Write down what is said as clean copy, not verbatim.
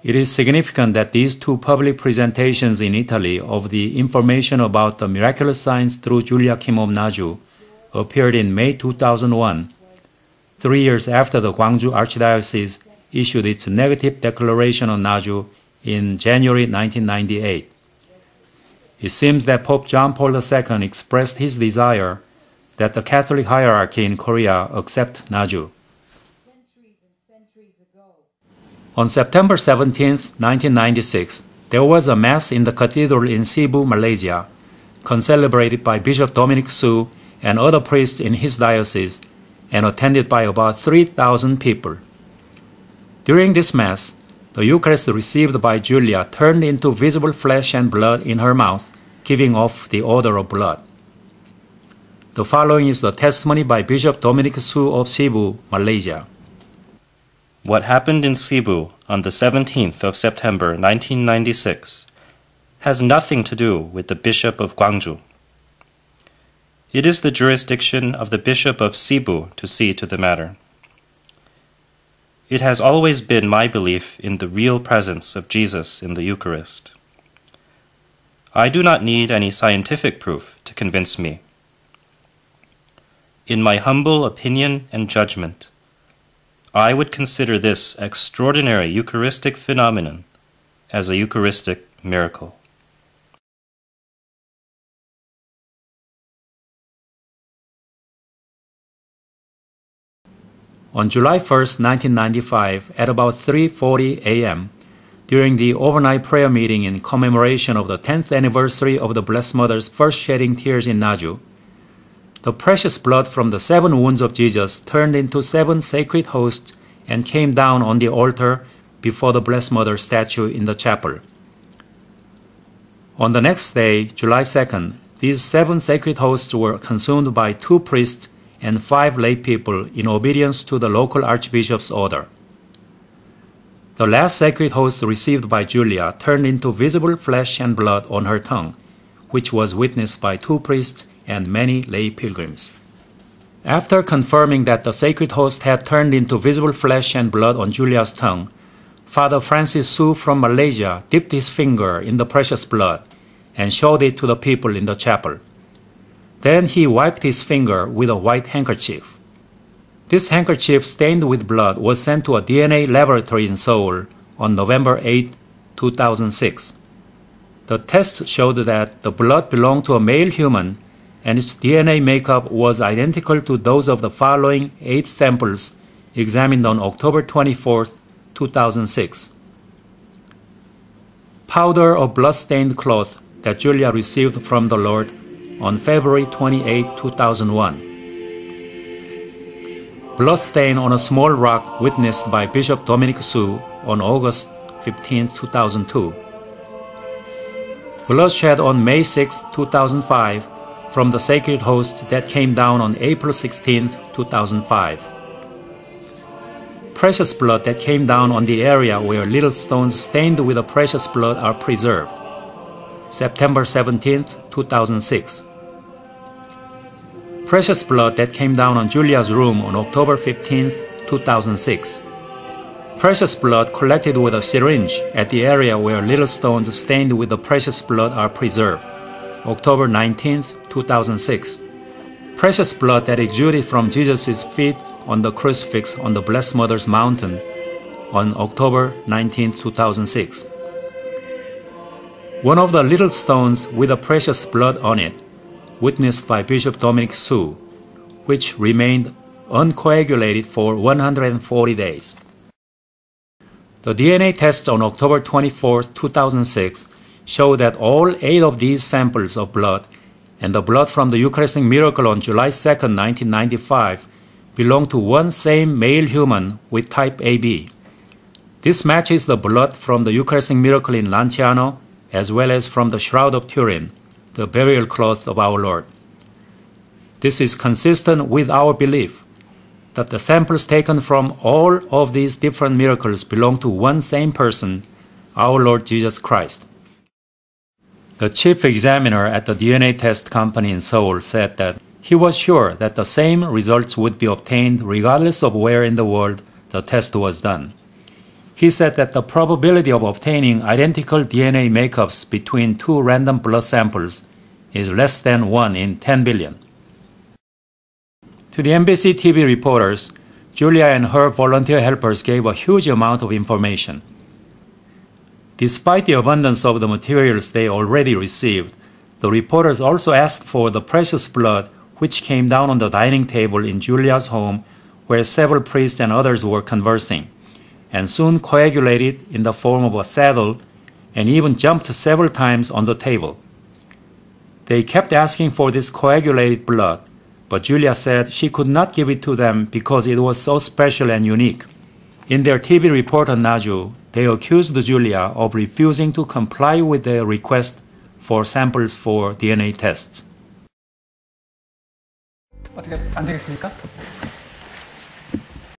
It is significant that these two public presentations in Italy of the information about the miraculous signs through Joachim of Naju appeared in May 2001, 3 years after the Gwangju Archdiocese issued its negative declaration on Naju in January 1998. It seems that Pope John Paul II expressed his desire that the Catholic hierarchy in Korea accept Naju. On September 17, 1996, there was a Mass in the cathedral in Cebu, Malaysia, concelebrated by Bishop Dominic Su and other priests in his diocese, and attended by about 3,000 people. During this Mass, the Eucharist received by Julia turned into visible flesh and blood in her mouth, giving off the odor of blood. The following is the testimony by Bishop Dominic Su of Cebu, Malaysia. What happened in Cebu on the 17th of September 1996 has nothing to do with the Bishop of Gwangju. It is the jurisdiction of the Bishop of Cebu to see to the matter. It has always been my belief in the real presence of Jesus in the Eucharist. I do not need any scientific proof to convince me. In my humble opinion and judgment, I would consider this extraordinary Eucharistic phenomenon as a Eucharistic miracle. On July 1, 1995, at about 3:40 a.m., during the overnight prayer meeting in commemoration of the 10th anniversary of the Blessed Mother's first shedding tears in Naju, the precious blood from the 7 wounds of Jesus turned into 7 sacred hosts and came down on the altar before the Blessed Mother statue in the chapel. On the next day, July 2nd, these 7 sacred hosts were consumed by 2 priests and 5 lay people in obedience to the local archbishop's order. The last sacred host received by Julia turned into visible flesh and blood on her tongue, which was witnessed by 2 priests and many lay pilgrims. After confirming that the sacred host had turned into visible flesh and blood on Julia's tongue, Father Francis Su from Malaysia dipped his finger in the precious blood and showed it to the people in the chapel. Then he wiped his finger with a white handkerchief. This handkerchief stained with blood was sent to a DNA laboratory in Seoul on November 8, 2006. The test showed that the blood belonged to a male human and its DNA makeup was identical to those of the following 8 samples examined on October 24, 2006. Powder of blood-stained cloth that Julia received from the Lord on February 28, 2001. Blood stain on a small rock witnessed by Bishop Dominic Su on August 15, 2002. Blood shed on May 6, 2005 from the sacred host that came down on April 16, 2005. Precious blood that came down on the area where little stones stained with the precious blood are preserved. September 17, 2006. Precious blood that came down on Julia's room on October 15, 2006. Precious blood collected with a syringe at the area where little stones stained with the precious blood are preserved. October 19, 2006. Precious blood that exuded from Jesus' feet on the crucifix on the Blessed Mother's Mountain on October 19, 2006. One of the little stones with the precious blood on it, witnessed by Bishop Dominic Su, which remained uncoagulated for 140 days. The DNA test on October 24, 2006 showed that all 8 of these samples of blood and the blood from the Eucharistic miracle on July 2, 1995 belong to one same male human with type AB. This matches the blood from the Eucharistic miracle in Lanciano as well as from the Shroud of Turin, the burial cloth of our Lord. This is consistent with our belief that the samples taken from all of these different miracles belong to one same person, our Lord Jesus Christ. The chief examiner at the DNA test company in Seoul said that he was sure that the same results would be obtained regardless of where in the world the test was done. He said that the probability of obtaining identical DNA makeups between two random blood samples is less than 1 in 10 billion. To the NBC TV reporters, Julia and her volunteer helpers gave a huge amount of information. Despite the abundance of the materials they already received, the reporters also asked for the precious blood which came down on the dining table in Julia's home where several priests and others were conversing, and soon coagulated in the form of a saddle and even jumped several times on the table. They kept asking for this coagulated blood, but Julia said she could not give it to them because it was so special and unique. In their TV report on Naju, they accused Julia of refusing to comply with their request for samples for DNA tests. 어떻게 안 되겠습니까?